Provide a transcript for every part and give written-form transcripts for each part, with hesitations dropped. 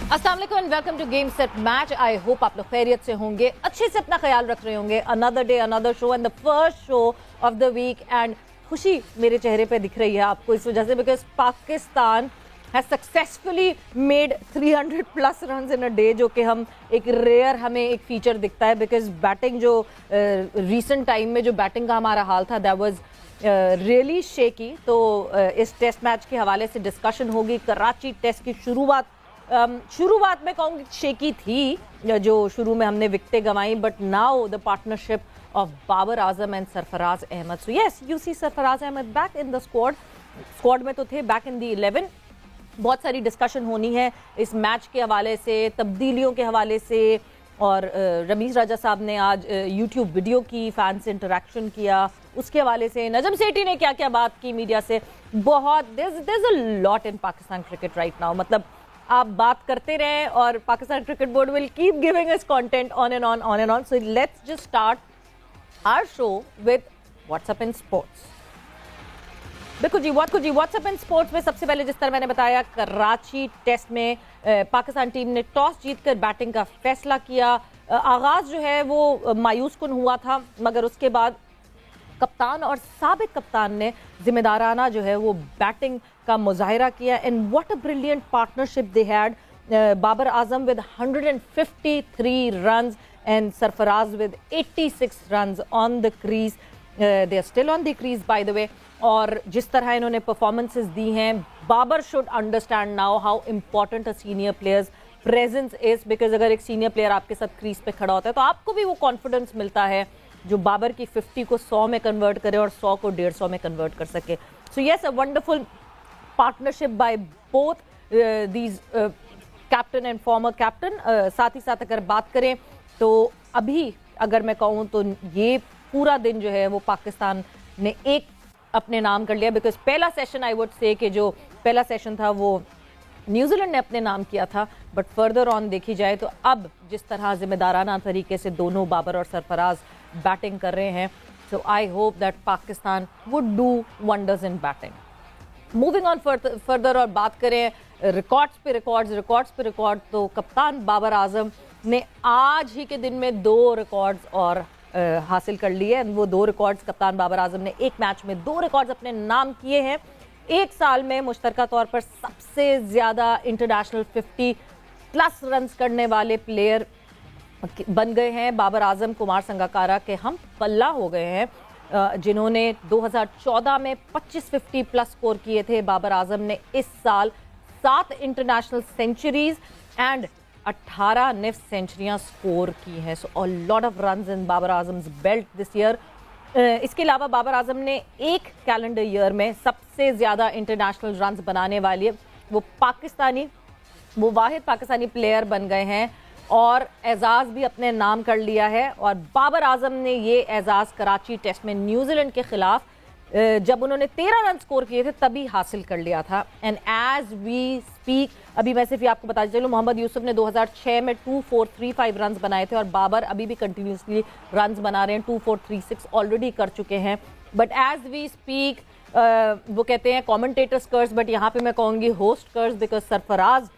अस्सलाम वालेकुम and welcome to game set match. I hope आप लोग खैरियत से होंगे, अच्छे से अपना ख्याल रख रहे होंगे. Another day another show and the first show of the week. And खुशी मेरे चेहरे पे दिख रही है आपको इस वजह से because Pakistan has successfully made 300 plus run in a day, जो कि हम एक रेयर हमें एक फीचर दिखता है बिकॉज बैटिंग जो रिसेंट टाइम में जो बैटिंग का हमारा हाल था दैट वाज रियली शेकी. तो इस टेस्ट मैच के हवाले से डिस्कशन होगी. कराची टेस्ट की शुरुआत में कहूँगी शेकी थी, जो शुरू में हमने विकेटें गंवाई, but now the partnership of Babar Azam and Sarfaraz Ahmed. So yes, you see Sarfaraz Ahmed back in the squad में तो थे, बैक इन द 11. बहुत सारी डिस्कशन होनी है इस मैच के हवाले से, तब्दीलियों के हवाले से. और रमीज राजा साहब ने आज यूट्यूब वीडियो की, फैन से इंटरेक्शन किया, उसके हवाले से नजम सेठी ने क्या क्या बात की मीडिया से. बहुत there is a lot in Pakistan cricket right now. मतलब आप बात करते रहें और Pakistan cricket board will keep giving us content on and on. So let's just start our show with what's up in sports. बिल्कुल जी, व्हाट्सएप इन स्पोर्ट्स में सबसे पहले जिस तरह मैंने बताया, कराची टेस्ट में पाकिस्तान टीम ने टॉस जीतकर बैटिंग का फैसला किया. आगाज जो है वो मायूस कुन हुआ था, मगर उसके बाद कप्तान और साबिक कप्तान ने जिम्मेदाराना जो है वो बैटिंग का मुजाहिरा किया. And what a brilliant partnership they had. Babar Azam with 153 runs and Sarfaraz with 86 runs on the crease. They are still on the crease by the way. और जिस तरह इन्होंने परफॉर्मेंसेस दी हैं, Babar should understand now how important a senior player's presence is. Because अगर एक senior player आपके साथ क्रीज पे खड़ा होता है तो आपको भी वो कॉन्फिडेंस मिलता है जो बाबर की 50 को 100 में कन्वर्ट करे और 100 को 150 में कन्वर्ट कर सके. So yes, a wonderful partnership by both these captain and former captain. साथ ही साथ अगर बात करें तो अभी अगर मैं कहूँ तो ये पूरा दिन जो है वो पाकिस्तान ने एक अपने नाम कर लिया. बिकॉज पहला सेशन आई वुड से कि जो पहला सेशन था वो न्यूजीलैंड ने अपने नाम किया था, बट फर्दर ऑन देखी जाए तो अब जिस तरह जिम्मेदाराना तरीके से दोनों बाबर और सरफराज बैटिंग कर रहे हैं, so I hope that Pakistan would do wonders in batting. Moving on further और बात करें रिकॉर्ड्स पे रिकॉर्ड, तो कप्तान बाबर आजम ने आज ही के दिन में 2 रिकॉर्ड्स और हासिल कर लिए. वो 2 रिकॉर्ड्स कप्तान बाबर आजम ने एक मैच में 2 रिकॉर्ड्स अपने नाम किए हैं. एक साल में मुश्तरका तौर पर सबसे ज्यादा इंटरनेशनल 50 प्लस रन करने वाले प्लेयर बन गए हैं. बाबर आजम कुमार संगकारा के हम पल्ला हो गए हैं, जिन्होंने 2014 में 25 50 प्लस स्कोर किए थे. बाबर आजम ने इस साल 7 इंटरनेशनल सेंचुरीज एंड 18 निफ्ट सेंचुरियां स्कोर की हैं. So a lot of runs in Babar Azam's belt this year. इसके अलावा बाबर आजम ने एक कैलेंडर ईयर में सबसे ज्यादा इंटरनेशनल रन्स बनाने वाले वो वाहिद पाकिस्तानी प्लेयर बन गए हैं और एजाज भी अपने नाम कर लिया है. और बाबर आजम ने ये एजाज कराची टेस्ट में न्यूजीलैंड के खिलाफ जब उन्होंने 13 रन स्कोर किए थे तभी हासिल कर लिया था. एंड एज वी स्पीक, अभी मैं सिर्फ आपको बताते चलूं, मोहम्मद यूसुफ ने 2006 में 2435 रन बनाए थे और बाबर अभी भी कंटिन्यूसली रन बना रहे हैं. 2436 ऑलरेडी कर चुके हैं. बट एज वी स्पीक, वो कहते हैं कॉमेंटेटर्स कर्स, बट यहाँ पे मैं कहूँगी होस्ट कर्स, बिकॉज सरफराज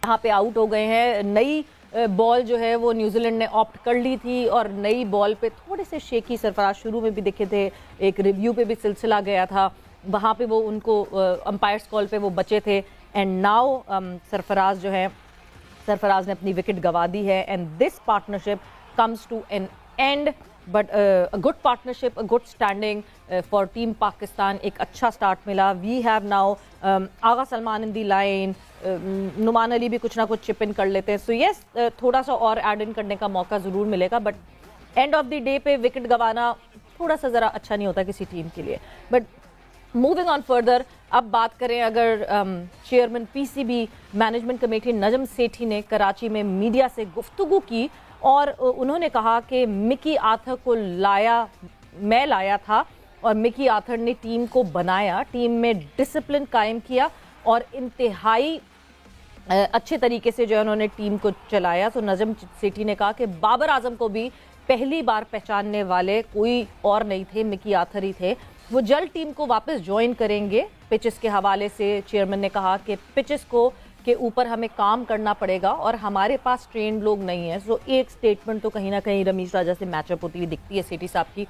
यहाँ पे आउट हो गए हैं. नई बॉल जो है वो न्यूजीलैंड ने ऑप्ट कर ली थी और नई बॉल पे थोड़े से शेकी सरफराज शुरू में भी दिखे थे. एक रिव्यू पे भी सिलसिला गया था, वहाँ पे वो उनको अंपायर्स कॉल पे वो बचे थे. एंड नाउ सरफराज ने अपनी विकेट गंवा दी है. And this partnership comes to an end, but a good partnership, a good standing for team Pakistan. एक अच्छा स्टार्ट मिला. We have now Agha Salman in the line, Nauman Ali भी कुछ ना कुछ चिप इन कर लेते हैं. सो यस, थोड़ा सा और ऐड इन करने का मौका ज़रूर मिलेगा, but end of the day पे विकेट गंवाना थोड़ा सा ज़रा अच्छा नहीं होता किसी टीम के लिए. बट मूविंग ऑन फर्दर, अब बात करें अगर chairman PCB management committee Najam Sethi ने कराची में मीडिया से गुफ्तगू की और उन्होंने कहा कि मिकी आर्थर को मैं लाया था और मिकी आर्थर ने टीम को बनाया, टीम में डिसिप्लिन कायम किया और इंतहाई अच्छे तरीके से जो है उन्होंने टीम को चलाया. तो नजम सेठी ने कहा कि बाबर आजम को भी पहली बार पहचानने वाले कोई और नहीं थे, मिकी आर्थर ही थे. वो जल्द टीम को वापस ज्वाइन करेंगे। पिचेस के हवाले से चेयरमैन ने कहा कि पिचेस को के ऊपर हमें काम करना पड़ेगा और हमारे पास ट्रेंड लोग नहीं है। सो एक स्टेटमेंट तो कहीं ना कहीं रमीश राजा से मैचअप होती हुई दिखती है सेठी साहब की।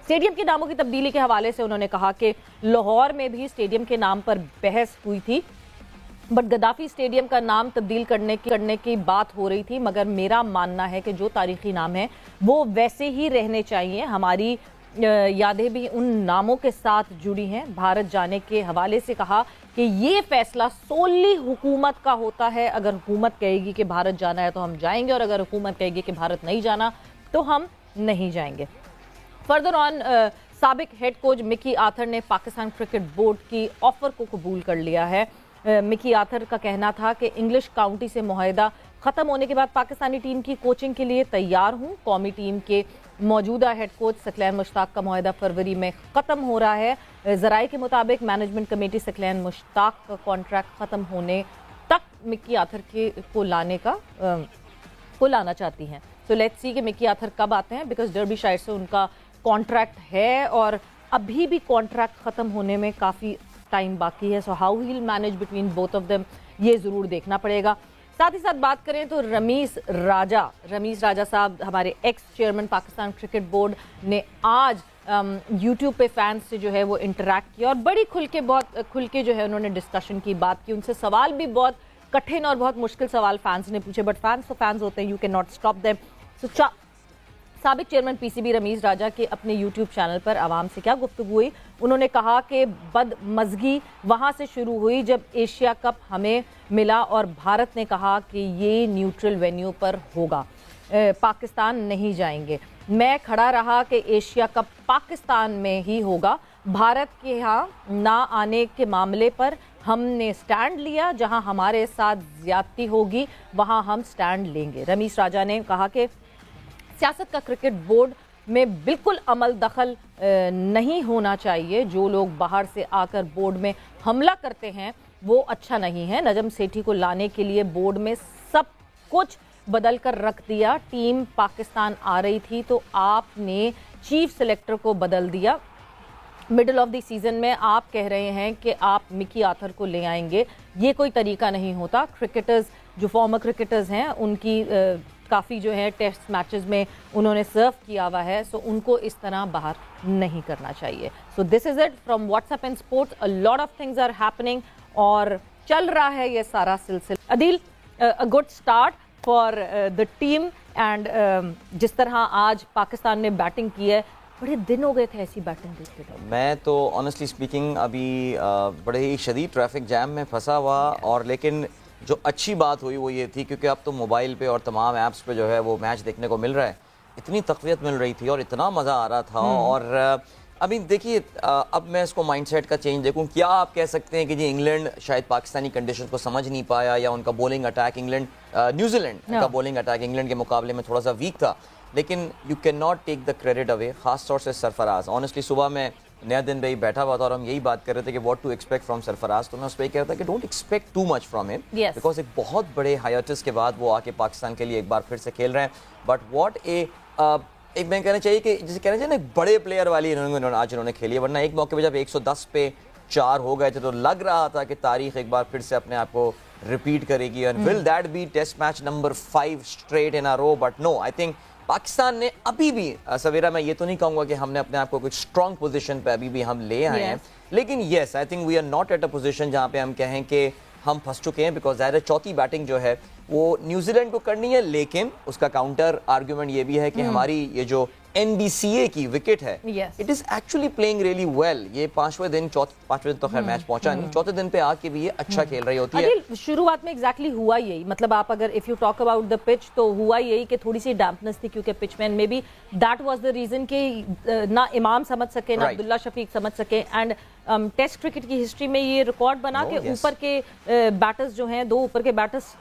स्टेडियम के नामों की तब्दीली के हवाले से उन्होंने कहा कि लाहौर में भी स्टेडियम के नाम पर बहस हुई थी, बट गद्दाफी स्टेडियम का नाम तब्दील करने की बात हो रही थी, मगर मेरा मानना है कि जो तारीखी नाम है वो वैसे ही रहने चाहिए। हमारी यादें भी उन नामों के साथ जुड़ी हैं। भारत जाने के हवाले से कहा कि ये फैसला सोली हुकूमत का होता है। अगर हुकूमत कहेगी कि भारत जाना है तो हम जाएंगे, और अगर हुकूमत कहेगी कि भारत नहीं जाना तो हम नहीं जाएंगे। फर्दर ऑन, साबिक हेड कोच मिकी आर्थर ने पाकिस्तान क्रिकेट बोर्ड की ऑफर को कबूल कर लिया है। मिकी आर्थर का कहना था कि इंग्लिश काउंटी से मुआहदा ख़त्म होने के बाद पाकिस्तानी टीम की कोचिंग के लिए तैयार हूँ। कौमी टीम के मौजूदा हेड कोच सकलैन मुश्ताक का मुआहदा फरवरी में ख़त्म हो रहा है। ज़राए के मुताबिक मैनेजमेंट कमेटी सकलैन मुश्ताक का कॉन्ट्रैक्ट ख़त्म होने तक मिकी आर्थर को लाना चाहती हैं। सो लेट्स सी कि मिकी आर्थर कब आते हैं, बिकॉज डर्बीशायर से उनका कॉन्ट्रैक्ट है और अभी भी कॉन्ट्रैक्ट ख़त्म होने में काफ़ी टाइम बाकी है। So how he will manage between both of them, ये ज़रूर देखना पड़ेगा। साथ ही साथ बात करें तो रमीश राजा साहब, हमारे x chairman Pakistan cricket board, ने आज यूट्यूब पे फैंस से जो है वो इंटरेक्ट किया और बड़ी बहुत खुल के जो है उन्होंने डिस्कशन की, बात की। उनसे सवाल भी बहुत कठिन और बहुत मुश्किल सवाल फैंस ने पूछे, बट फैंस तो फैंस होते हैं, you can not stop them. So साबिक चेयरमैन पीसीबी रमीश राजा के अपने यूट्यूब चैनल पर आवाम से क्या गुफ्तगू हुई। उन्होंने कहा कि बदमज़गी वहाँ से शुरू हुई जब एशिया कप हमें मिला और भारत ने कहा कि ये न्यूट्रल वेन्यू पर होगा, पाकिस्तान नहीं जाएंगे। मैं खड़ा रहा कि एशिया कप पाकिस्तान में ही होगा। भारत के यहाँ ना आने के मामले पर हमने स्टैंड लिया, जहाँ हमारे साथ ज़्यादती होगी वहाँ हम स्टैंड लेंगे। रमीश राजा ने कहा कि सियासत का क्रिकेट बोर्ड में बिल्कुल अमल दखल नहीं होना चाहिए। जो लोग बाहर से आकर बोर्ड में हमला करते हैं वो अच्छा नहीं है। नजम सेठी को लाने के लिए बोर्ड में सब कुछ बदल कर रख दिया। टीम पाकिस्तान आ रही थी तो आपने चीफ सेलेक्टर को बदल दिया। मिडल ऑफ द सीजन में आप कह रहे हैं कि आप मिकी आर्थर को ले आएंगे, ये कोई तरीका नहीं होता। क्रिकेटर्स जो फॉर्मर क्रिकेटर्स हैं उनकी काफ़ी जो है टेस्ट मैचेस में उन्होंने सर्व किया हुआ है, सो उनको इस तरह बाहर नहीं करना चाहिए। So this is it from what's up and sports. A lot of things are happening और चल रहा है ये सारा सिलसिला। Adeel, a good start for the team and जिस तरह आज पाकिस्तान ने बैटिंग की है, बड़े दिन हो गए थे ऐसी बैटिंग देखते थे। मैं तो ऑनेस्टली स्पीकिंग अभी बड़े ही शदीद ट्रैफिक जैम में फंसा हुआ, और लेकिन जो अच्छी बात हुई वो ये थी क्योंकि अब तो मोबाइल पे और तमाम ऐप्स पे जो है वो मैच देखने को मिल रहा है। इतनी तक़वियत मिल रही थी और इतना मज़ा आ रहा था। और अभी देखिए, अब मैं इसको माइंडसेट का चेंज देखूं, क्या आप कह सकते हैं कि जी इंग्लैंड शायद पाकिस्तानी कंडीशन को समझ नहीं पाया, या उनका बॉलिंग अटैक न्यूजीलैंड का बॉलिंग अटैक इंग्लैंड के मुकाबले में थोड़ा सा वीक था, लेकिन you can not take the credit away, खास तौर से सरफराज। ऑनेस्टली सुबह में नया दिन भाई बैठा हुआ था और हम यही बात कर रहे थे कि what to expect from Sarfaraz, तो मैं उस पर कह रहा था कि don't expect too much from him, because एक बहुत बड़े हाइअट्स के बाद वो आके पाकिस्तान के लिए एक बार फिर से खेल रहे हैं। बट व्हाट एक मैं कहना चाहिए कि जैसे कहना चाहिए ना, एक बड़े प्लेयर वाली आज इन्होंने खेली है, वरना एक मौके पे जब 110 पे 4 हो गए थे तो लग रहा था कि तारीख एक बार फिर से अपने आप को रिपीट करेगी। And will that be test match number 5 straight in a row? But no, I think Pakistan ने अभी भी, सवेरा मैं ये तो नहीं कहूंगा कि हमने अपने आप को कुछ स्ट्रॉन्ग पोजीशन पे अभी भी हम ले आए हैं, लेकिन yes I think we are not at a position जहां पे हम कहें कि हम फंस चुके हैं, बिकॉज ज़ाहिर है चौथी बैटिंग जो है वो न्यूजीलैंड को करनी है, लेकिन उसका काउंटर आर्ग्यूमेंट ये भी है कि हमारी ये जो NBCA की विकेट है, it is actually playing really well. ये पांचवें दिन तो खैर मैच पहुंचा नहीं, चौथे दिन पे आके भी ये अच्छा खेल रही होती है। शुरुआत में एग्जैक्टली हुआ यही, मतलब आप अगर if you talk about the pitch तो हुआ यही कि थोड़ी सी डैम्पनेस थी, क्योंकि पिचमैन में भी दैट वाज द रीजन कि ना इमाम समझ सके ना अब्दुल्ला शफीक समझ सके। एंड टेस्ट क्रिकेट की हिस्ट्री में ये रिकॉर्ड बना के ऊपर के बैटर्स जो हैं, 2 ऊपर के बैटर्स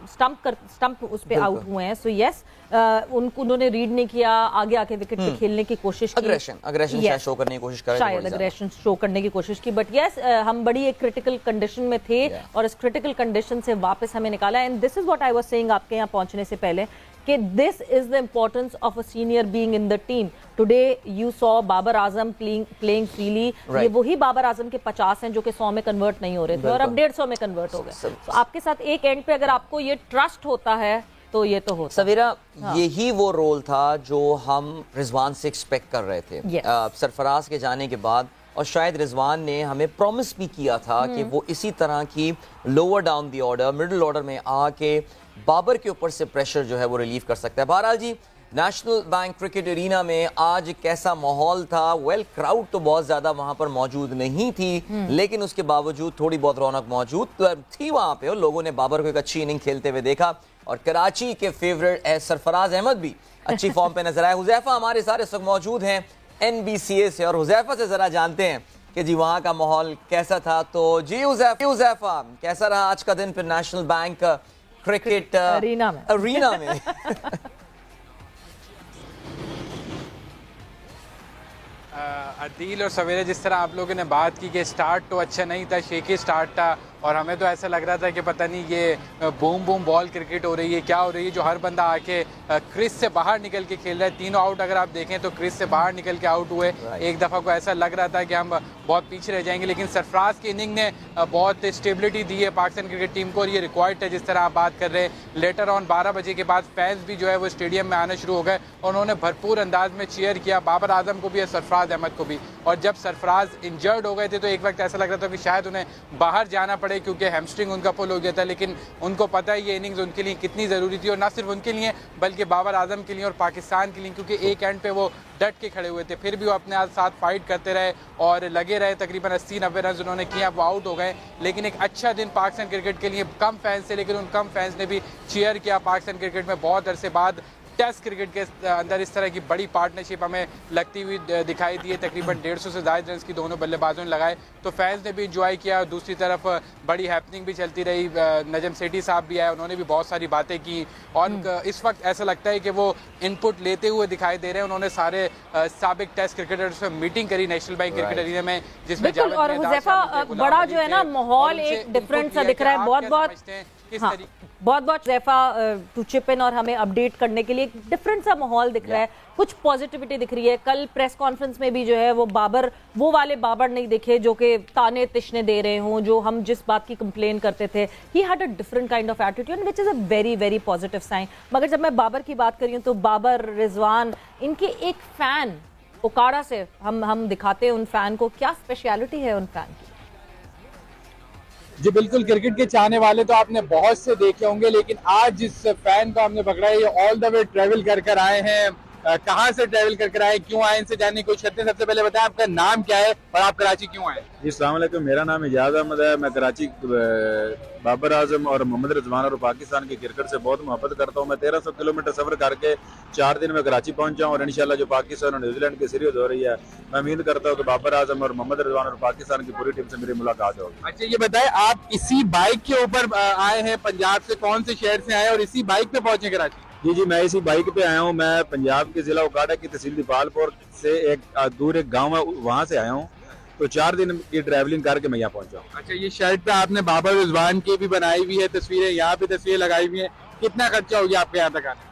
स्टंप उस पे आउट हुए हैं। सो यस, उन्होंने रीड नहीं किया, आगे आके विकेट पे खेलने की कोशिश की, अग्रेशन शो करने की कोशिश कर, शायद अग्रेशन शो करने की कोशिश की। बट यस, हम बड़ी एक क्रिटिकल कंडीशन में थे और इस क्रिटिकल कंडीशन से वापस हमें निकाला। And this is what I was saying आपके यहाँ पहुंचने से पहले कि this is the importance of a senior being in the team. Today you saw Babar Azam playing freely. ये वही बाबर आजम के 50 हैं जो कि 100 में कन्वर्ट नहीं हो रहे थे और अब 150 में कन्वर्ट हो गए. तो आपके साथ एक एंड पे अगर आपको ये ट्रस्ट होता है तो ये तो होता. सवेरा, यही वो रोल था जो हम रिजवान से एक्सपेक्ट कर रहे थे. सरफराज के जाने के बाद, और शायद रिजवान ने हमें प्रॉमिस भी किया था कि वो इसी तरह की lower down the order, middle order में आके बाबर के ऊपर से प्रेशर जो है वो रिलीव कर सकता है. बहरहाल जी, नेशनल बैंक क्रिकेट एरिना में आज कैसा माहौल था? वेल, क्राउड तो बहुत ज़्यादा वहाँ पर मौजूद नहीं थी, लेकिन उसके बावजूद थोड़ी बहुत रौनक मौजूद थी वहाँ पे, और लोगों ने बाबर को एक अच्छी इनिंग खेलते हुए देखा. और कराची के फेवरेट सरफराज अहमद भी अच्छी फॉर्म पे नजर आए. हुजैफा हमारे सारे इस वक्त मौजूद हैं NBCA से, और हुजैफा से ज़रा जानते हैं कि जी वहाँ का माहौल कैसा था. तो जी हुजैफा, कैसा रहा आज का दिन फिर नेशनल बैंक क्रिकेट अरीना में? अदील और सवेरे, जिस तरह आप लोगों ने बात की कि स्टार्ट तो अच्छा नहीं था, शेकी स्टार्ट था, और हमें तो ऐसा लग रहा था कि पता नहीं ये बूम बूम बॉल क्रिकेट हो रही है, क्या हो रही है, जो हर बंदा आके क्रिस से बाहर निकल के खेल रहा है. तीनों आउट अगर आप देखें तो क्रिस से बाहर निकल के आउट हुए. एक दफ़ा को ऐसा लग रहा था कि हम बहुत पीछे रह जाएंगे, लेकिन सरफराज की इनिंग ने बहुत स्टेबिलिटी दी है पाकिस्तान क्रिकेट टीम को, और ये रिक्वायर्ड है. जिस तरह आप बात कर रहे हैं, लेटर ऑन 12 बजे के बाद फैंस भी जो है वो स्टेडियम में आना शुरू हो गए, और उन्होंने भरपूर अंदाज में चीयर किया बाबर आजम को भी और सरफराज अहमद को भी. और जब सरफराज इंजर्ड हो गए थे तो एक वक्त ऐसा लग रहा था कि शायद उन्हें बाहर जाना पड़े, क्योंकि हैमस्ट्रिंग उनका पुल हो गया था. लेकिन उनको पता है ये इनिंग्स उनके लिए कितनी ज़रूरी थी, और ना सिर्फ उनके लिए बल्कि बाबर आजम के लिए और पाकिस्तान के लिए, क्योंकि एक एंड पे वो डट के खड़े हुए थे. फिर भी वो अपने साथ फाइट करते रहे और लगे रहे. तकरीबन 80-90 रन उन्होंने किया, वो आउट हो गए. लेकिन एक अच्छा दिन पाकिस्तान क्रिकेट के लिए. कम फैंस थे, लेकिन उन कम फैंस ने भी चीयर किया. पाकिस्तान क्रिकेट में बहुत अरसे बाद टेस्ट क्रिकेट के अंदर इस तरह की बड़ी पार्टनरशिप हमें लगती हुई दिखाई दी है. तकरीबन 150 से ज़्यादा रन की दोनों बल्लेबाजों ने लगाए, तो फैंस ने भी इंजॉय किया. दूसरी तरफ बड़ी हैपनिंग भी चलती रही. नजम सेठी साहब भी आए, उन्होंने भी बहुत सारी बातें की, और इस वक्त ऐसा लगता है कि वो इनपुट लेते हुए दिखाई दे रहे हैं. उन्होंने सारे साबिक टेस्ट क्रिकेटर्स से मीटिंग करी नेशनल बैंक क्रिकेट एरिना में, जिसमें और हुजैफा बड़ा जो है ना माहौल एक डिफरेंट सा दिख रहा है. बहुत बहुत ज़ैफा टू चिप इन और हमें अपडेट करने के लिए. एक डिफरेंट सा माहौल दिख रहा है, कुछ पॉजिटिविटी दिख रही है. कल प्रेस कॉन्फ्रेंस में भी जो है वो वाले बाबर नहीं दिखे जो कि ताने तिश्ने दे रहे हों, जो हम जिस बात की कंप्लेन करते थे. He had a different kind of attitude which is a very very positive sign. मगर जब मैं बाबर की बात कर रही हूँ तो बाबर, रिजवान, इनके एक फैन ओकाड़ा से हम दिखाते हैं उन फैन को. क्या स्पेशलिटी है उन फैन की? जी बिल्कुल, क्रिकेट के चाहने वाले तो आपने बहुत से देखे होंगे, लेकिन आज जिस फैन को हमने पकड़ा है, ये ऑल द वे ट्रेवल कर आए हैं. कहाँ से ट्रेवल कर आए, क्यों आए, इनसे जानने की कोशिश करते हैं. सबसे पहले बताएं आपका नाम क्या है और आप कराची क्यों आए? जी अस्सलाम वालेकुम, मेरा नाम इजाज़ अहमद है. मैं कराची बाबर आजम और मोहम्मद रिजवान और पाकिस्तान की क्रिकेट से बहुत मोहब्बत करता हूँ. मैं 1300 किलोमीटर सफ़र करके 4 दिन में कराची पहुँचा हूँ, और इंशाल्लाह जो पाकिस्तान और न्यूजीलैंड की सीरीज हो रही है, मैं उम्मीद करता हूँ कि बाबर आजम और मोहम्मद रिजवान और पाकिस्तान की पूरी टीम से मेरी मुलाकात होगी. अच्छा ये बताएं, आप इसी बाइक के ऊपर आए हैं, पंजाब से कौन से शहर से आए और इसी बाइक पे पहुंचे कराची? जी, मैं इसी बाइक पे आया हूँ. मैं पंजाब के जिला ओकाड़ा की तहसील दीपालपुर से एक गाँव है, वहाँ से आया हूँ. तो 4 दिन की ट्रैवलिंग करके मैं यहाँ पहुँचा हूँ. अच्छा, ये शर्ट पे आपने बाबर रिजवान की भी बनाई हुई है तस्वीरें, यहाँ पे तस्वीरें लगाई हुई है. कितना खर्चा हो गया आपके यहाँ तक आने?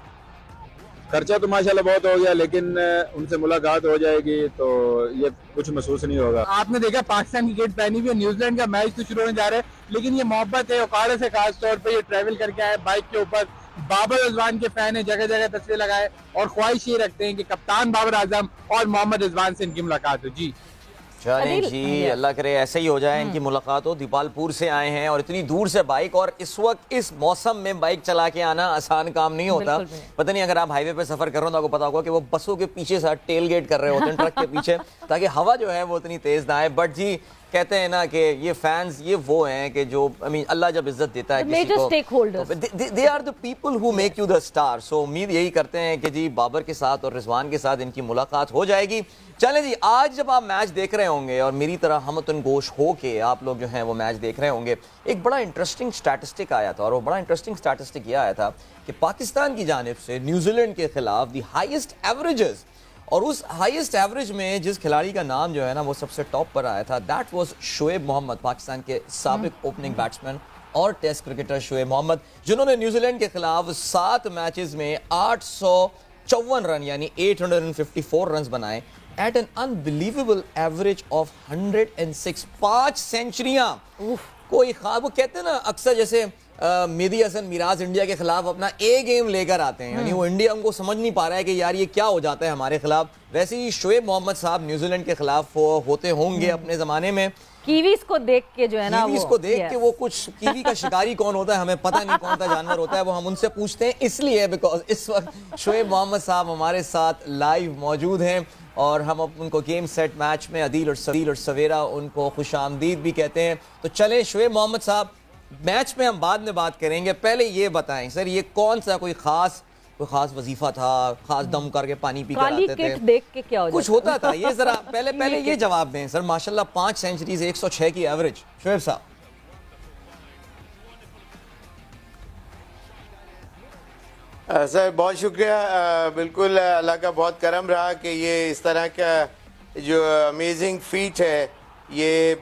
खर्चा तो माशाल्लाह बहुत हो गया, लेकिन उनसे मुलाकात हो जाएगी तो ये कुछ महसूस नहीं होगा. आपने देखा पाकिस्तान की किट पहनी हुई है, न्यूजीलैंड का मैच तो शुरू होने जा रहा है, लेकिन ये मोहब्बत है ओकाड़ा से. खास तौर पे ये ट्रैवल करके आए बाइक के ऊपर. बाबर रिजवान के फैन है, जगह जगह तस्वीरें लगाए, और ख्वाहिश ये रखते हैं कि कप्तान बाबर आजम और मोहम्मद रिजवान से इनकी मुलाकात हो. जी चलें जी, अल्लाह करे ऐसे ही हो जाए, इनकी मुलाकात हो. दीपालपुर से आए हैं और इतनी दूर से बाइक, और इस वक्त इस मौसम में बाइक चला के आना आसान काम नहीं होता. पता नहीं अगर आप हाईवे पे सफर कर रहे हो तो आपको पता होगा कि वो बसों के पीछे से टेल गेट कर रहे होते हैं, ट्रक के पीछे, ताकि हवा जो है वो इतनी तेज ना आए. बट जी कहते हैं ना कि ये फैंस ये वो हैं कि जो अल्लाह जब इज्जत देता है किसी को, they are the people who make you the star. So उम्मीद यही करते हैं कि जी बाबर के साथ और रिजवान के साथ इनकी मुलाकात हो जाएगी. चलें जी, आज जब आप मैच देख रहे होंगे और मेरी तरह हमतन गोश हो के आप लोग जो हैं वो मैच देख रहे होंगे, एक बड़ा इंटरेस्टिंग स्टैटिस्टिक आया था, और वो बड़ा इंटरेस्टिंग स्टैटिस्टिक ये आया था कि पाकिस्तान की जानिब से न्यूजीलैंड के खिलाफ दी हाईएस्ट एवरेजेस, और उस हाईएस्ट एवरेज में जिस खिलाड़ी का नाम जो है ना वो सबसे टॉप पर आया था, दैट वाज शोएब मोहम्मद, पाकिस्तान के साबिक ओपनिंग बैट्समैन. اور ٹیسٹ کرکٹر شعیب محمد, جنہوں نے نیوزی لینڈ کے خلاف 7 میچز میں 854 رن یعنی 854 رنز بنائے at an unbelievable average of 106. 5 سینچریاں. کوئی خواب, وہ کہتے ہیں نا اکثر جیسے مہدی حسن میراز انڈیا کے خلاف اپنا اے گیم لے کر آتے ہیں, یعنی وہ انڈیا ان کو سمجھ نہیں پا رہا ہے کہ یار یہ کیا ہو جاتا ہے ہمارے خلاف, ویسے ہی شعیب محمد صاحب نیوزی لینڈ کے خلاف ہوتے ہوں گے اپنے زمانے میں. کیویز کو دیکھ کے جو ہے نا, کیویز کو دیکھ کے وہ کچھ, کیوی کا شکاری کون ہوتا ہے ہمیں پتہ نہیں کون سا جانور ہوتا ہے, وہ ہم ان سے پوچھتے ہیں اس لیے بیکاز اس وقت شعیب محمد صاحب ہمارے ساتھ لائیو موجود ہیں اور ہم ان کو گیم سیٹ میچ میں عدیل اور سویرا ان کو خوش آمدید بھی کہتے ہیں. تو چلیں شعیب محمد صاحب, میچ میں ہم بعد میں بات کریں گے, پہلے یہ بتائیں سر یہ کون سا کوئی خاص وظیفہ تھا, خاص دم کر کے پانی پی کر آتے تھے, دیکھ کے کیا ہو کچھ ہوتا تھا, یہ ذرا پہلے یہ جواب دیں سر. ماشاءاللہ 5 سینچریز 106 کی ایوریج. شعیب صاحب سر بہت شکریہ, بالکل اللہ کا بہت کرم رہا کہ یہ اس طرح کا جو امیزنگ فیٹ ہے, یہ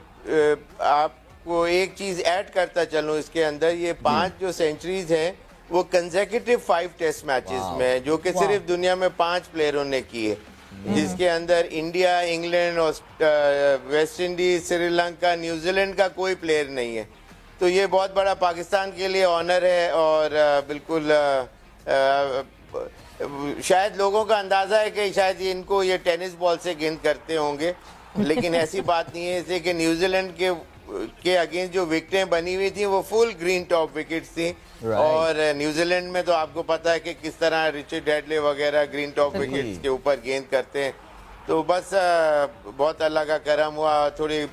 آپ کو ایک چیز ایڈ کرتا چلوں اس کے اندر, یہ 5 جو سینچریز ہیں وہ کنزیکٹیو 5 ٹیسٹ میچز میں, جو کہ صرف دنیا میں 5 پلیئروں نے کیے, جس کے اندر India, England, West Indies, Sri Lanka, New Zealand کا کوئی پلیئر نہیں ہے. تو یہ بہت بڑا پاکستان کے لیے آنر ہے, اور بالکل شاید لوگوں کا اندازہ ہے کہ شاید ان کو یہ ٹینس بال سے گیند کرتے ہوں گے, لیکن ایسی بات نہیں ہے, اس لیے کہ نیوزی لینڈ کے اگینسٹ جو وکٹیں بنی ہوئی تھیں وہ فل گرین ٹاپ وکٹس تھیں, اور نیوزی لینڈ میں تو آپ کو پتا ہے کہ کس طرح رچرڈ ہیڈلے وغیرہ گرین ٹاپ وکٹس کے اوپر گیند کرتے ہیں. تو بس بہت اللہ کا کرم ہوا, تھوڑی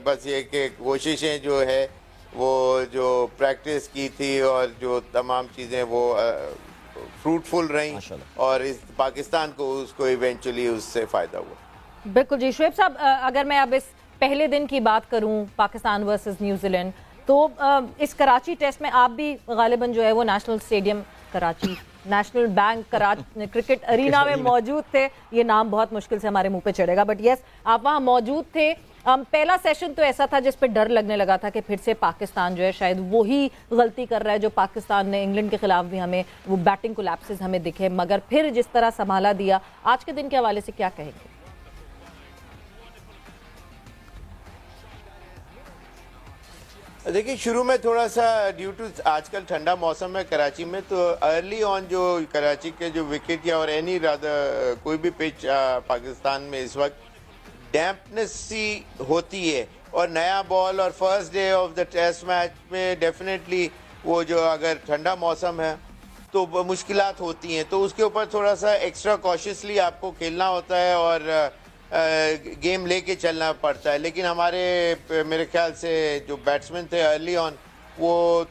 بس یہ کہ کوششیں جو ہے وہ جو پریکٹس کی تھی اور جو تمام چیزیں وہ فروٹفل رہیں, اور اس پاکستان کو اس کو ایونچولی اس سے فائدہ ہوا. بالکل جی. شعیب صاحب اگر میں اب اس پہلے دن کی بات کروں پاکستان ورسز نیوزی لینڈ, تو اس کراچی ٹیسٹ میں آپ بھی غالباً جو ہے وہ national stadium Karachi, national bank cricket arena میں موجود تھے. یہ نام بہت مشکل سے ہمارے منہ پہ چڑھے گا, بٹ یس آپ وہاں موجود تھے. پہلا سیشن تو ایسا تھا جس پہ ڈر لگنے لگا تھا کہ پھر سے پاکستان جو ہے شاید وہی غلطی کر رہا ہے جو پاکستان نے انگلینڈ کے خلاف بھی ہمیں وہ بیٹنگ کولیپسز ہمیں دکھے, مگر پھر جس طرح سنبھالا دیا, آج کے دن کے حوالے سے کیا کہیں گے؟ دیکھیں شروع میں تھوڑا سا ڈیو ٹو آج کل ٹھنڈا موسم ہے کراچی میں, تو ارلی آن جو کراچی کے جو وکٹ یا اور اینی رادر کوئی بھی پچ پاکستان میں اس وقت ڈیمپنس سی ہوتی ہے, اور نیا بال اور first day of the test match میں ڈیفینیٹلی وہ جو اگر ٹھنڈا موسم ہے تو مشکلات ہوتی ہیں, تو اس کے اوپر تھوڑا سا ایکسٹرا کوشسلی آپ کو کھیلنا ہوتا ہے اور گیم لے کے چلنا پڑتا ہے. لیکن ہمارے میرے خیال سے جو بیٹسمین تھے ارلی آن وہ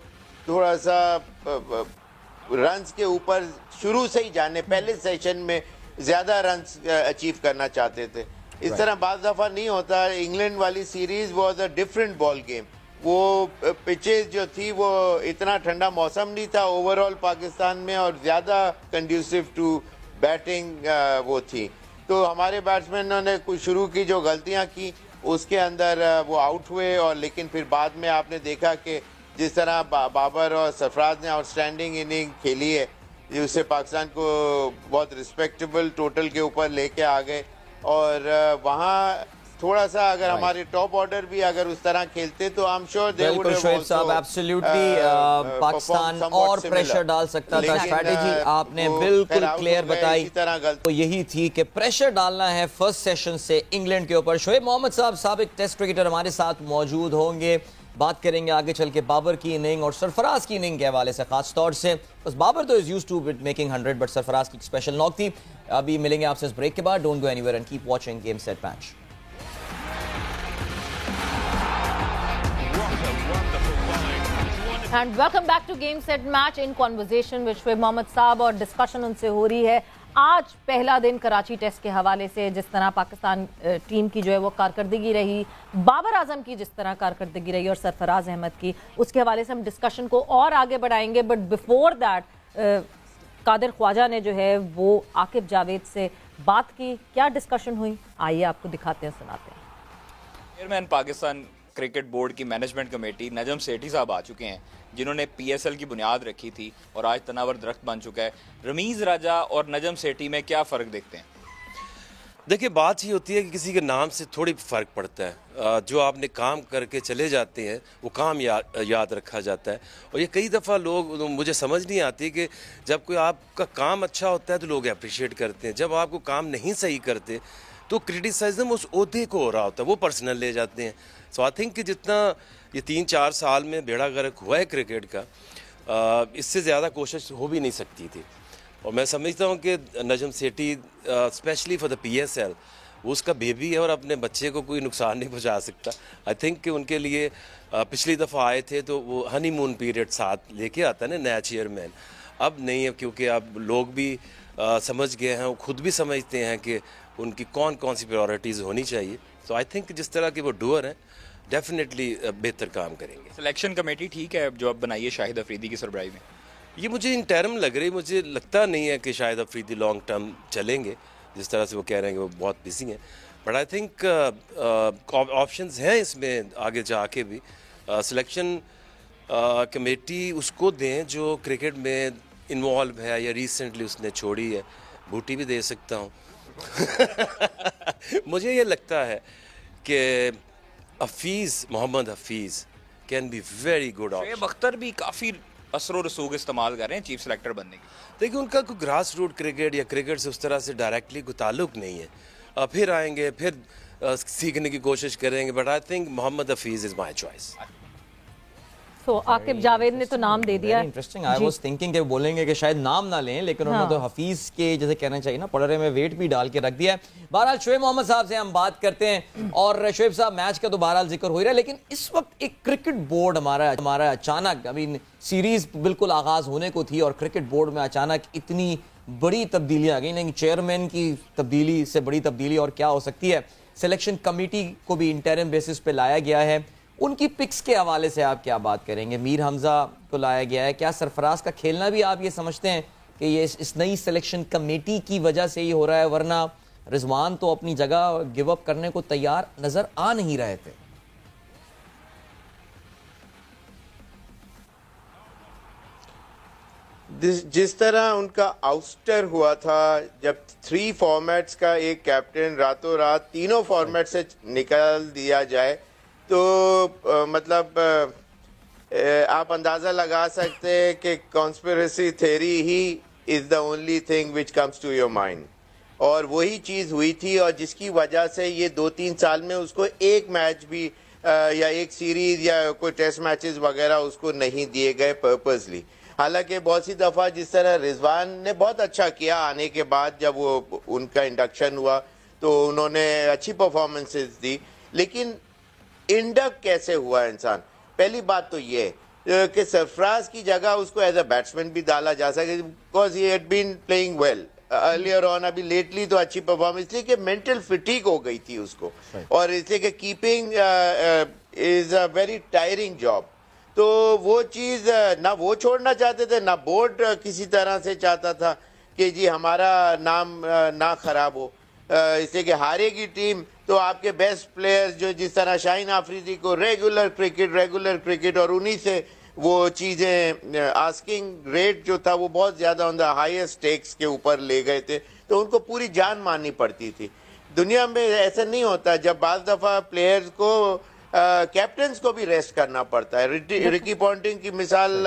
تھوڑا سا رنز کے اوپر شروع سے ہی جانے, پہلے سیشن میں زیادہ رنز اچیو کرنا چاہتے تھے. اس طرح بعض دفعہ نہیں ہوتا. انگلینڈ والی series was a different ball game, وہ پچز جو تھی وہ اتنا ٹھنڈا موسم نہیں تھا اوور آل پاکستان میں, اور زیادہ کنڈیوسیو ٹو بیٹنگ وہ تھی. تو ہمارے بیٹسمینوں نے کچھ شروع کی جو غلطیاں کی اس کے اندر وہ آؤٹ ہوئے, اور لیکن پھر بعد میں آپ نے دیکھا کہ جس طرح بابر اور سرفراز نے آؤٹ اسٹینڈنگ اننگ کھیلی ہے, جس سے پاکستان کو بہت رسپیکٹیبل ٹوٹل کے اوپر لے کے آ گئے. اور وہاں تھوڑا سا اگر ہمارے ٹاپ آرڈر بھی اگر اس طرح کھیلتے تو I'm sure they would have Shoaib صاحب ایبسلیوٹلی پاکستان اور پریشر ڈال سکتا تھا. اسٹریٹجی آپ نے بالکل کلیئر بتائی, تو یہی تھی کہ پریشر ڈالنا ہے فرسٹ سیشن سے انگلینڈ کے اوپر. شعیب محمد صاحب سابق ٹیسٹ کرکٹر ہمارے ساتھ موجود ہوں گے, بات کریں گے آگے چل کے بابر کی اننگ اور سرفراز کی اننگ کے حوالے سے خاص طور سے. بس بابر تو is used to making 100, but Sarfraz کی اسپیشل ناک تھی. ابھی ملیں گے آپ سے اس بریک کے بعد. Don't go anywhere and keep watching game set match. And welcome back to game set match in conversation with Shoaib Mohammad صاحب, اور ڈسکشن ان سے ہو رہی ہے آج پہلا دن کراچی ٹیسٹ کے حوالے سے, جس طرح پاکستان ٹیم کی جو ہے وہ کارکردگی رہی, بابر اعظم کی جس طرح کارکردگی رہی, اور سرفراز احمد کی, اس کے حوالے سے ہم ڈسکشن کو اور آگے بڑھائیں گے. بٹ بیفور دیٹ قادر خواجہ نے جو ہے وہ عاقب جاوید سے بات کی. کیا ڈسکشن ہوئی, آئیے آپ کو دکھاتے ہیں, سناتے ہیں. چیئرمین پاکستان کرکٹ بورڈ کی مینجمنٹ کمیٹی نجم سیٹھی صاحب آ چکے ہیں جنہوں نے پی ایس ایل کی بنیاد رکھی تھی اور آج تناور درخت بن چکا ہے. رمیز راجہ اور نجم سیٹھی میں کیا فرق دیکھتے ہیں؟ دیکھیے بات یہ ہوتی ہے کہ کسی کے نام سے تھوڑی فرق پڑتا ہے. جو آپ نے کام کر کے چلے جاتے ہیں وہ کام یاد رکھا جاتا ہے. اور یہ کئی دفعہ لوگ مجھے سمجھ نہیں آتی کہ جب کوئی آپ کا کام اچھا ہوتا ہے تو لوگ اپریشیٹ کرتے ہیں, جب آپ کو کام نہیں صحیح کرتے تو کرٹیسائزم اس عہدے کو ہو رہا ہوتا ہے, وہ پرسنل لے جاتے ہیں. سو آئی تھنک کہ جتنا یہ 3-4 سال میں بیڑا غرق ہوا ہے کرکٹ کا, اس سے زیادہ کوشش ہو بھی نہیں سکتی تھی. اور میں سمجھتا ہوں کہ Najam Sethi specially for the P S L, وہ اس کا بیبی ہے اور اپنے بچے کو کوئی نقصان نہیں پہنچا سکتا. آئی تھنک کہ ان کے لیے پچھلی دفعہ آئے تھے تو وہ ہنی مون پیریڈ ساتھ لے کے آتا ہے نا نیا چیئرمین. اب نہیں ہے, کیونکہ اب لوگ بھی سمجھ گئے ہیں, وہ خود بھی سمجھتے ہیں کہ ان کی کون سی پریورٹیز ہونی چاہیے. تو آئی تھنک جس طرح کے وہ ڈوئر ہیں ڈیفینیٹلی بہتر کام کریں گے. سلیکشن کمیٹی ٹھیک ہے جو اب بنائی ہے شاہد افریدی کی سربراہی میں؟ یہ مجھے انٹرم لگ رہی, مجھے لگتا نہیں ہے کہ شاید افریدی لانگ ٹرم چلیں گے, جس طرح سے وہ کہہ رہے ہیں کہ وہ بہت بزی ہیں. بٹ آئی تھنک آپشنز ہیں اس میں آگے جا کے بھی. سلیکشن کمیٹی اس کو دیں جو کرکٹ میں انوالو ہے یا ریسنٹلی اس نے چھوڑی ہے. بوٹی بھی دے سکتا ہوں. مجھے یہ لگتا ہے کہ Mohammad Hafeez can be very good option. Shoaib Akhtar بھی کافی اثر و رسوخ استعمال کر رہے ہیں چیف سلیکٹر بننے کی. دیکھیں ان کا کوئی گراس روٹ کرکٹ یا کرکٹ سے اس طرح سے ڈائریکٹلی کوئی تعلق نہیں ہے. پھر آئیں گے, پھر سیکھنے کی کوشش کریں گے. But I think Muhammad Hafeez is my choice. تو عاقب جاوید نے تو نام دے دیا. انٹرسٹنگ. آئی واز تھنکنگ کہ بولیں گے کہ شاید نام نہ لیں, لیکن انہوں نے تو حفیظ کے جیسے کہنا چاہیے نا پڑھرے میں ویٹ بھی ڈال کے رکھ دیا ہے. بہرحال شعیب محمد صاحب سے ہم بات کرتے ہیں, اور شعیب صاحب میچ کا تو بہرحال ذکر ہو ہی رہا ہے, لیکن اس وقت ایک کرکٹ بورڈ ہمارا اچانک ابھی سیریز بالکل آغاز ہونے کو تھی اور کرکٹ بورڈ میں اچانک اتنی بڑی تبدیلیاں آ گئی. لیکن چیئرمین کی تبدیلی سے بڑی تبدیلی اور کیا ہو سکتی ہے. سلیکشن کمیٹی کو بھی انٹرم بیسس پہ لایا گیا ہے. ان کی پکس کے حوالے سے آپ کیا بات کریں گے؟ میر حمزہ کو لایا گیا ہے. کیا سرفراز کا کھیلنا بھی آپ یہ سمجھتے ہیں کہ یہ اس نئی سلیکشن کمیٹی کی وجہ سے ہی ہو رہا ہے, ورنہ رضوان تو اپنی جگہ گیو اپ کرنے کو تیار نظر آ نہیں رہے تھے؟ جس طرح ان کا آؤسٹر ہوا تھا, جب 3 فارمیٹس کا ایک کیپٹن راتوں رات تینوں فارمیٹ سے نکال دیا جائے, تو مطلب آپ اندازہ لگا سکتے ہیں کہ کانسپریسی تھیری ہی is the only thing which comes to your mind. اور وہی چیز ہوئی تھی, اور جس کی وجہ سے یہ 2-3 سال میں اس کو ایک میچ بھی یا ایک سیریز یا کوئی ٹیسٹ میچز وغیرہ اس کو نہیں دیے گئے پرپزلی. حالانکہ بہت سی دفعہ جس طرح رضوان نے بہت اچھا کیا آنے کے بعد, جب وہ ان کا انڈکشن ہوا تو انہوں نے اچھی پرفارمنسز دی, لیکن انڈک کیسے ہوا انسان؟ پہلی بات تو یہ کہ سرفراز کی جگہ اس کو ایز اے بیٹسمین بھی ڈالا جا سکے, because he had been playing well earlier on. ابھی لیٹلی تو اچھی پرفارمنس, اس لیے کہ مینٹل فٹیگ ہو گئی تھی اس کو, اور اس لیے کہ keeping is a very tiring job. تو وہ چیز نہ وہ چھوڑنا چاہتے تھے, نہ بورڈ کسی طرح سے چاہتا تھا کہ جی ہمارا نام نہ خراب ہو. اس لیے کہ ہارے گی ٹیم تو آپ کے بیسٹ پلیئرز جو جس طرح شاہین آفریدی کو ریگولر کرکٹ اور انہی سے وہ چیزیں آسکنگ ریٹ جو تھا وہ بہت زیادہ آن دا ہائیسٹ سٹیکس کے اوپر لے گئے تھے, تو ان کو پوری جان ماننی پڑتی تھی. دنیا میں ایسا نہیں ہوتا, جب بعض دفعہ پلیئرز کو کیپٹنز کو بھی ریسٹ کرنا پڑتا ہے. رکی پونٹنگ کی مثال,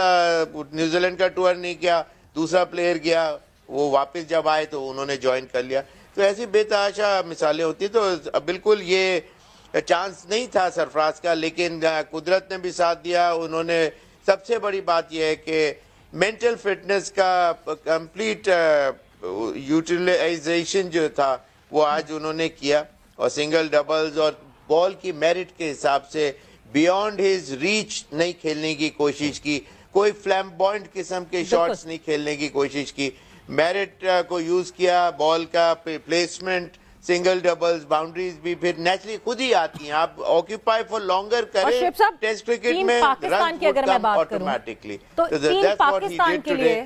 نیوزی لینڈ کا ٹور نہیں کیا, دوسرا پلیئر گیا, وہ واپس جب آئے تو انہوں نے جوائن کر لیا. تو ایسی بے تحاشا مثالیں ہوتی. تو بالکل یہ چانس نہیں تھا سرفراز کا, لیکن قدرت نے بھی ساتھ دیا. انہوں نے سب سے بڑی بات یہ ہے کہ مینٹل فٹنس کا کمپلیٹ یوٹیلائزیشن جو تھا وہ آج انہوں نے کیا, اور سنگل ڈبلز اور بال کی میرٹ کے حساب سے بیونڈ ہز ریچ نہیں کھیلنے کی کوشش کی, کوئی فلیمبوائنٹ قسم کے شاٹس نہیں کھیلنے کی کوشش کی. میرٹ کو یوز کیا, بال کا پلیسمنٹ, سنگل ڈبلز, باؤنڈریز بھی پھر نیچرلی خود ہی آتی ہیں. آپ آکیوپائی فار لانگر کریں ٹیسٹ کرکٹ میں, پاکستان کی اگر میں بات کروں تو ٹیم پاکستان کے لیے,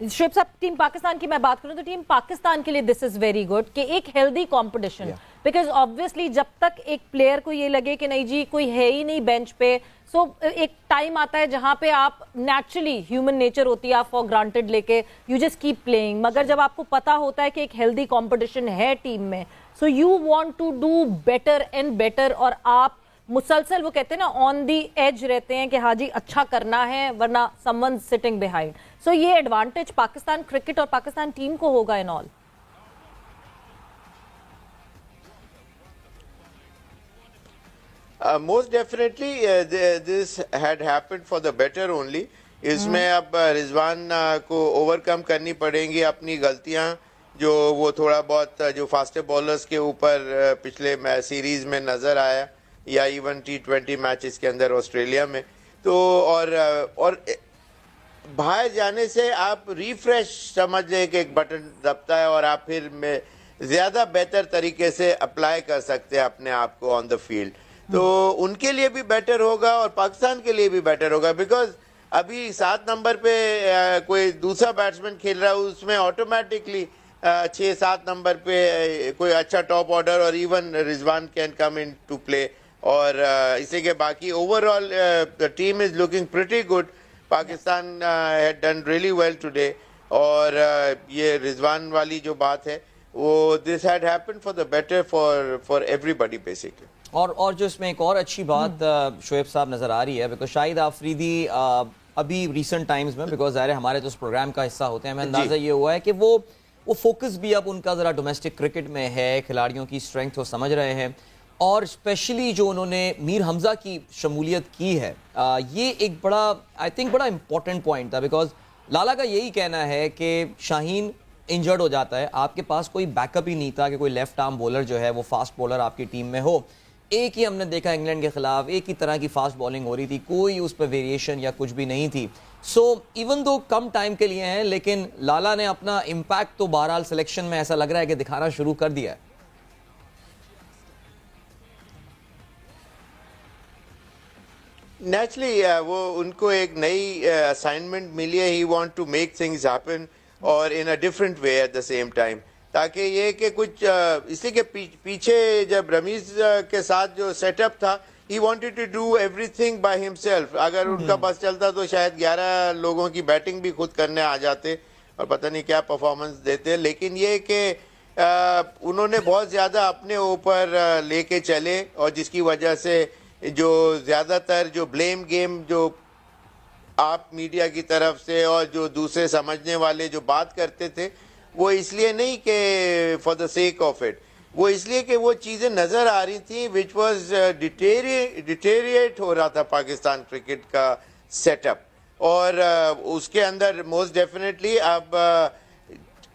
شعیب صاحب ٹیم پاکستان کی میں بات کروں تو ٹیم پاکستان کے لیے دس از ویری گڈ کہ ایک ہیلدی کمپٹیشن बिकॉज ऑब्वियसली जब तक एक प्लेयर को ये लगे कि नहीं जी कोई है ही नहीं बेंच पे, सो एक टाइम आता है जहां पे आप नेचुरली, ह्यूमन नेचर होती है, आप फॉर ग्रांटेड लेके यू जस्ट कीप प्लेइंग। मगर जब आपको पता होता है कि एक हेल्दी कंपटीशन है टीम में, so you want to do better and better, और आप मुसलसल, वो कहते हैं ना, ऑन दी एज रहते हैं कि हाँ जी अच्छा करना है, वरना समवन सिटिंग बिहाइंड। सो ये एडवांटेज पाकिस्तान क्रिकेट और पाकिस्तान टीम को होगा in all. Most definitely this had happened for the better only. इसमें अब रिजवान को ओवरकम करनी पड़ेंगी अपनी गलतियां, जो वो थोड़ा बहुत जो फास्ट बॉलर्स के ऊपर पिछले सीरीज में नजर आया, या इवन T20 मैचेस के अंदर ऑस्ट्रेलिया में। तो और बाहर जाने से आप रिफ्रेश समझ लें कि एक बटन दबता है और आप फिर में ज़्यादा बेहतर तरीके से अप्लाई कर सकते हैं अपने आप को ऑन द फील्ड। तो उनके लिए भी बेटर होगा और पाकिस्तान के लिए भी बेटर होगा, बिकॉज अभी 7 नंबर पे कोई दूसरा बैट्समैन खेल रहा है, उसमें ऑटोमेटिकली 6-7 नंबर पे कोई अच्छा टॉप ऑर्डर और even Rizwan can come in to play. और इसी के बाकी overall the team is looking pretty good. Pakistan had done really well today, और ये रिजवान वाली जो बात है वो this had happened for the better for everybody basically. और जो इसमें एक और अच्छी बात शोएब साहब नज़र आ रही है, बिकॉज शाहिद आफरीदी अभी रिसेंट टाइम्स में, बिकॉज ज़ाहिर हमारे तो उस प्रोग्राम का हिस्सा होते हैं, हमें अंदाज़ा ये हुआ है कि वो फोकस भी अब उनका ज़रा डोमेस्टिक क्रिकेट में है, खिलाड़ियों की स्ट्रेंथ वो समझ रहे हैं, और स्पेशली जो उन्होंने मीर हमज़ा की शमूलियत की है, ये एक बड़ा, आई थिंक बड़ा इंपॉर्टेंट पॉइंट था, बिकॉज लाला का यही कहना है कि शाहीन इंजर्ड हो जाता है, आपके पास कोई बैकअप ही नहीं था कि कोई लेफ्ट आर्म बॉलर जो है वो फास्ट बॉलर आपकी टीम में हो। एक ही हमने देखा इंग्लैंड के खिलाफ, एक ही तरह की फास्ट बॉलिंग हो रही थी, कोई उस पर वेरिएशन या कुछ भी नहीं थी। सो इवन दो कम टाइम के लिए हैं, लेकिन लाला ने अपना इम्पैक्ट तो बहरहाल सिलेक्शन में ऐसा लग रहा है कि दिखाना शुरू कर दिया है। नेचुरली वो उनको एक नई असाइनमेंट मिली है, he want to make things happen और in a different way at the same time, ताकि ये कि कुछ इसलिए कि पीछे जब रमीज के साथ जो सेटअप था, he wanted to do everything by himself. अगर उनका बस चलता तो शायद 11 लोगों की बैटिंग भी खुद करने आ जाते और पता नहीं क्या परफॉर्मेंस देते। लेकिन ये कि उन्होंने बहुत ज़्यादा अपने ऊपर लेके चले, और जिसकी वजह से जो ज़्यादातर जो ब्लेम गेम जो आप मीडिया की तरफ से और जो दूसरे समझने वाले जो बात करते थे, वो इसलिए नहीं कि for the sake of it, वो इसलिए कि वो चीज़ें नज़र आ रही थी विच वॉज डिटेरिएट हो रहा था पाकिस्तान क्रिकेट का सेटअप। और उसके अंदर मोस्ट डेफिनेटली अब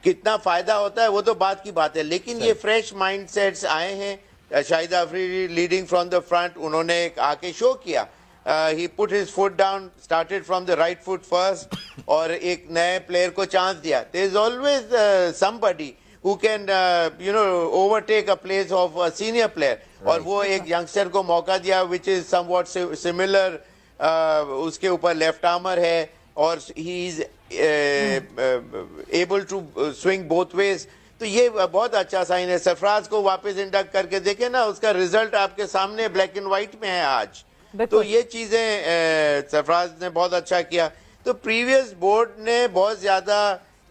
कितना फ़ायदा होता है वो तो बात की बात है, लेकिन ये फ्रेश माइंड सेट्स आए हैं। Shahid Afridi leading from the front, उन्होंने आके शो किया, he put his foot down, started from the right foot first, और एक नए प्लेयर को चांस दिया। There is always somebody who can overtake a place of a senior player, और वो एक यंगस्टर को मौका दिया which is somewhat similar, उसके ऊपर लेफ्ट आर्मर है और he is able to swing both ways। तो ये बहुत अच्छा साइन है। सरफराज को वापस इंडक्ट करके देखे ना, उसका रिजल्ट आपके सामने ब्लैक एंड व्हाइट में है आज। तो ये चीज़ें सरफराज ने बहुत अच्छा किया। तो प्रीवियस बोर्ड ने बहुत ज़्यादा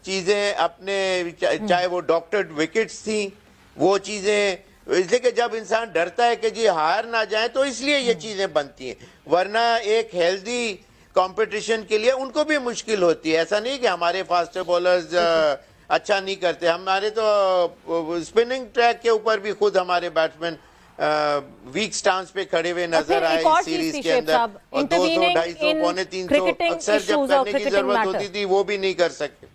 चीज़ें अपने, चाहे वो डॉक्टर्ड विकेट्स थी, वो चीज़ें, इसलिए कि जब इंसान डरता है कि जी हार ना जाए तो इसलिए ये चीज़ें बनती हैं, वरना एक हेल्दी कंपटीशन के लिए उनको भी मुश्किल होती है। ऐसा नहीं कि हमारे फास्टर बॉलर्स अच्छा नहीं करते, हमारे तो स्पिनिंग ट्रैक के ऊपर भी खुद हमारे बैट्समैन वीक स्टांस पे खड़े हुए नजर आए सीरीज के अंदर, और 200, 250, पौने 300 अक्सर जब करने की जरूरत होती थी वो भी नहीं कर सकते।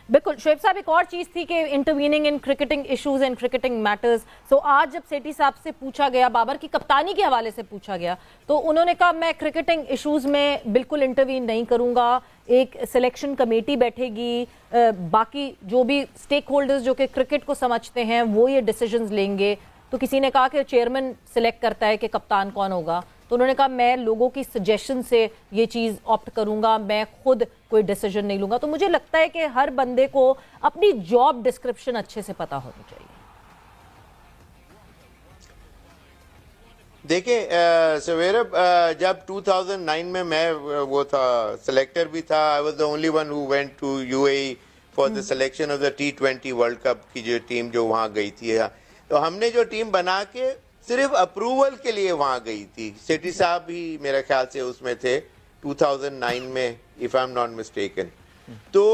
बिल्कुल शोएब साहब, एक और चीज थी कि intervening in cricketing issues and cricketing matters. So आज जब सेठी साहब से पूछा गया, बाबर की कप्तानी के हवाले से पूछा गया, तो उन्होंने कहा मैं क्रिकेटिंग इश्यूज में बिल्कुल इंटरवीन नहीं करूंगा, एक सिलेक्शन कमेटी बैठेगी, बाकी जो भी स्टेक होल्डर्स जो कि क्रिकेट को समझते हैं वो ये डिसीजंस लेंगे। तो किसी ने कहा कि चेयरमैन सिलेक्ट करता है कि कप्तान कौन होगा, तो उन्होंने कहा मैं लोगों की सजेशन से ये चीज़ ऑप्ट करूंगा, मैं खुद कोई डिसीजन नहीं लूंगा। तो मुझे लगता है कि हर बंदे को अपनी जॉब डिस्क्रिप्शन अच्छे से पता होनी चाहिए। دیکھیں سویرب جب 2009 میں وہ تھا سلیکٹر بھی تھا, I was the only one who went to UAE for the selection of the T20 World Cup کی جو ٹیم جو وہاں گئی تھی, تو ہم نے جو ٹیم بنا کے صرف اپروول کے لیے وہاں گئی تھی. سیٹھی صاحب بھی میرے خیال سے اس میں تھے 2009 میں, if I'm not mistaken. تو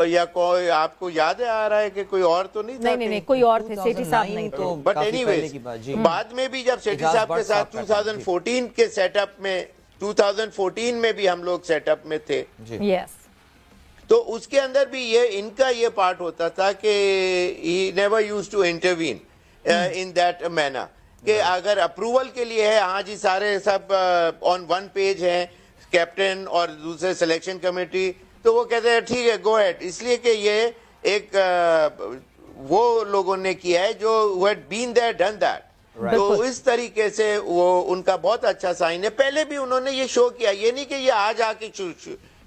یا کوئی آپ کو یاد آ رہا ہے کہ کوئی اور تو نہیں تھا؟ نہیں کوئی اور تھے, سیٹھی صاحب نہیں تھے. بٹ اینی ویز بعد میں بھی جب سیٹھی صاحب کے ساتھ 2014 کے سیٹ اپ میں 2014 میں بھی ہم لوگ سیٹ اپ میں تھے, تو اس کے اندر بھی یہ ان کا یہ پارٹ ہوتا تھا کہ he never used to intervene in that manner, کہ اگر اپروول کے لیے ہے, ہاں جی سارے سب آن ون پیج ہیں, کیپٹن اور دوسرے سلیکشن کمیٹی, تو وہ کہتے ہیں ٹھیک ہے گو ہیڈ, اس لیے کہ یہ ایک وہ لوگوں نے کیا ہے جو who had been there done that. تو اس طریقے سے وہ ان کا بہت اچھا سائن ہے. پہلے بھی انہوں نے یہ شو کیا, یہ نہیں کہ یہ آج آ کے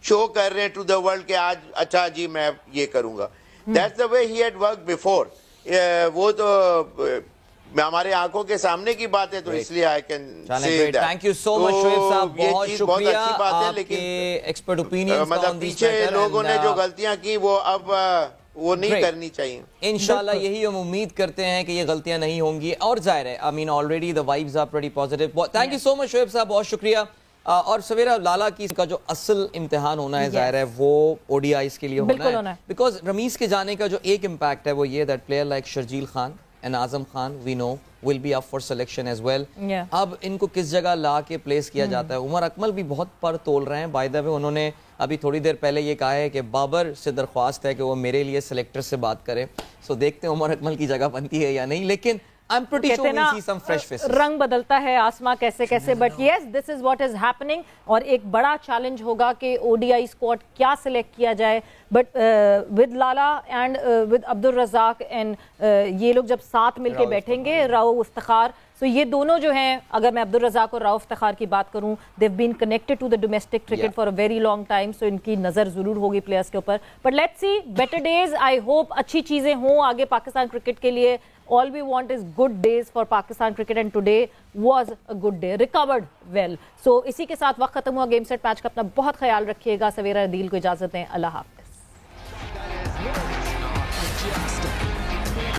شو کر رہے ہیں ٹو دا ورلڈ کہ آج اچھا جی میں یہ کروں گا. That's the way he had worked before. وہ تو ہمارے آنکھوں کے سامنے کی بات ہے, تو اس لیے I can say that. Thank you so much Shoaib صاحب, بہت شکریہ آپ کے ایکسپرٹ اوپینینز. مطلب پیچھے لوگوں نے جو غلطیاں کی وہ اب وہ نہیں کرنی چاہیے. انشاءاللہ یہی ہم امید کرتے ہیں کہ یہ غلطیاں نہیں ہوں گی, اور ظاہر ہے I mean already the vibes are pretty positive. Thank you so much Shoaib صاحب, بہت شکریہ. اور سویرا لالا کی کا جو اصل امتحان ہونا ہے ظاہر ہے وہ او ڈی آئیز کے لیے ہونا ہے, بیکاز رمیز کے جانے کا جو ایک امپیکٹ ہے وہ یہ that player like Sharjeel Khan and Azam Khan we know will be up for selection as well. اب ان کو کس جگہ لا کے پلیس کیا جاتا ہے. عمر اکمل بھی بہت پر تول رہے ہیں, بائی دا وے انہوں نے ابھی تھوڑی دیر پہلے یہ کہا ہے کہ بابر سے درخواست ہے کہ وہ میرے لیے سلیکٹر سے بات کرے. سو دیکھتے ہیں عمر اکمل کی جگہ بنتی ہے یا نہیں, لیکن I'm pretty sure we'll see some fresh faces. رنگ بدلتا ہے آسماں کیسے کیسے, but yes this is what is happening. اور ایک بڑا چیلنج ہوگا کہ او ڈی آئی اسکواڈ کیا سلیکٹ کیا جائے, but with Lala and with Abdul Razzaq and یہ لوگ جب ساتھ مل کے بیٹھیں گے, راؤ افتخار, سو یہ دونوں جو ہیں, اگر میں عبدالرزاق اور راؤ افتخار کی بات کروں, they've been connected to the domestic cricket for a very long time, so ان کی نظر ضرور ہوگی پلیئرز کے اوپر. But let's see better days, I hope اچھی چیزیں ہوں آگے پاکستان کرکٹ کے لیے. All we want is good days for Pakistan cricket, and today was a good day, recovered well. So اسی کے ساتھ وقت ختم ہوا گیم سیٹ میچ کا. اپنا بہت خیال رکھیے گا. سویرا عدیل کو اجازت دیں, اللہ حافظ.